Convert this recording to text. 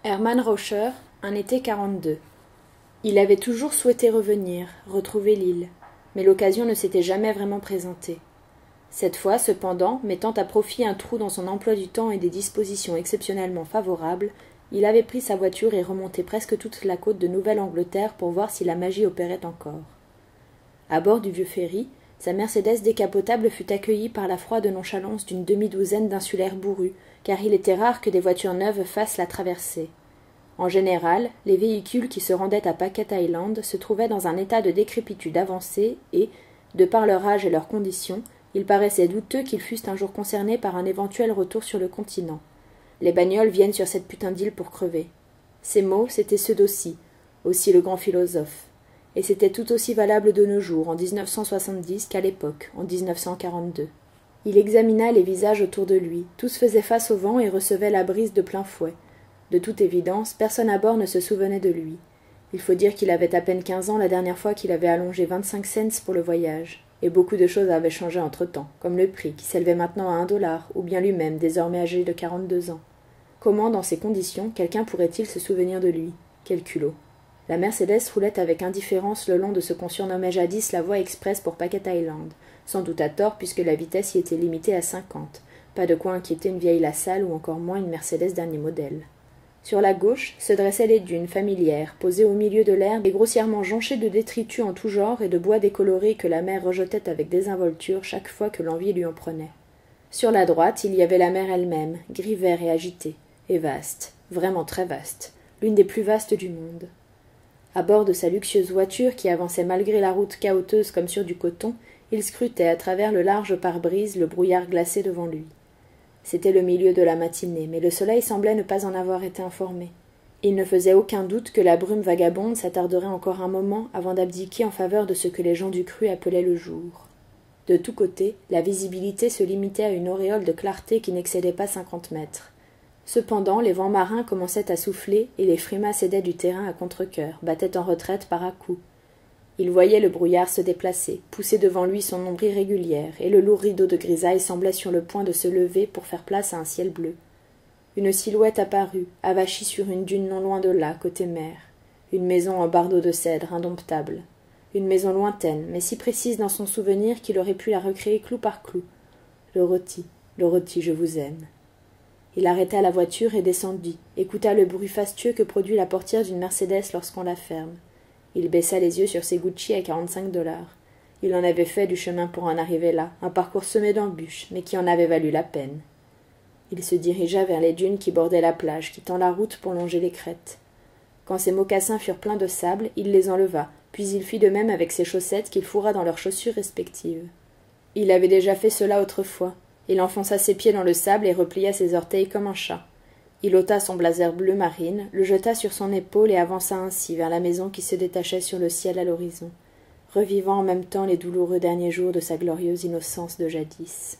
Hermann Rauscher, un été 42. Il avait toujours souhaité revenir, retrouver l'île, mais l'occasion ne s'était jamais vraiment présentée. Cette fois, cependant, mettant à profit un trou dans son emploi du temps et des dispositions exceptionnellement favorables, il avait pris sa voiture et remonté presque toute la côte de Nouvelle-Angleterre pour voir si la magie opérait encore. À bord du vieux ferry, sa Mercedes décapotable fut accueillie par la froide nonchalance d'une demi-douzaine d'insulaires bourrus, car il était rare que des voitures neuves fassent la traversée. En général, les véhicules qui se rendaient à Packet Island se trouvaient dans un état de décrépitude avancée et, de par leur âge et leurs conditions, il paraissait douteux qu'ils fussent un jour concernés par un éventuel retour sur le continent. Les bagnoles viennent sur cette putain d'île pour crever. Ces mots, c'étaient ceux d'Aussi, aussi le grand philosophe. Et c'était tout aussi valable de nos jours, en 1970, qu'à l'époque, en 1942. Il examina les visages autour de lui. Tous faisaient face au vent et recevaient la brise de plein fouet. De toute évidence, personne à bord ne se souvenait de lui. Il faut dire qu'il avait à peine 15 ans la dernière fois qu'il avait allongé 25 cents pour le voyage. Et beaucoup de choses avaient changé entre-temps, comme le prix, qui s'élevait maintenant à $1, ou bien lui-même, désormais âgé de 42 ans. Comment, dans ces conditions, quelqu'un pourrait-il se souvenir de lui? Quel culot! La Mercedes roulait avec indifférence le long de ce qu'on surnommait jadis la voie express pour Packet Island, sans doute à tort puisque la vitesse y était limitée à 50. Pas de quoi inquiéter une vieille LaSalle ou encore moins une Mercedes dernier modèle. Sur la gauche se dressaient les dunes familières, posées au milieu de l'herbe et grossièrement jonchées de détritus en tout genre et de bois décolorés que la mer rejetait avec désinvolture chaque fois que l'envie lui en prenait. Sur la droite, il y avait la mer elle-même, gris-vert et agitée, et vaste, vraiment très vaste, l'une des plus vastes du monde. À bord de sa luxueuse voiture qui avançait malgré la route cahoteuse comme sur du coton, il scrutait à travers le large pare-brise le brouillard glacé devant lui. C'était le milieu de la matinée, mais le soleil semblait ne pas en avoir été informé. Il ne faisait aucun doute que la brume vagabonde s'attarderait encore un moment avant d'abdiquer en faveur de ce que les gens du cru appelaient le jour. De tous côtés, la visibilité se limitait à une auréole de clarté qui n'excédait pas 50 mètres. Cependant, les vents marins commençaient à souffler et les frimas cédaient du terrain à contre-cœur, battaient en retraite par à-coups. Il voyait le brouillard se déplacer, pousser devant lui son ombre irrégulière, et le lourd rideau de grisaille semblait sur le point de se lever pour faire place à un ciel bleu. Une silhouette apparut, avachie sur une dune non loin de là, côté mer. Une maison en bardeaux de cèdre, indomptable. Une maison lointaine, mais si précise dans son souvenir qu'il aurait pu la recréer clou par clou. Le rôti, je vous aime. Il arrêta la voiture et descendit, écouta le bruit fastueux que produit la portière d'une Mercedes lorsqu'on la ferme. Il baissa les yeux sur ses Gucci à $45. Il en avait fait du chemin pour en arriver là, un parcours semé d'embûches, mais qui en avait valu la peine. Il se dirigea vers les dunes qui bordaient la plage, quittant la route pour longer les crêtes. Quand ses mocassins furent pleins de sable, il les enleva, puis il fit de même avec ses chaussettes qu'il fourra dans leurs chaussures respectives. Il avait déjà fait cela autrefois. Il enfonça ses pieds dans le sable et replia ses orteils comme un chat. Il ôta son blazer bleu marine, le jeta sur son épaule et avança ainsi vers la maison qui se détachait sur le ciel à l'horizon, revivant en même temps les douloureux derniers jours de sa glorieuse innocence de jadis.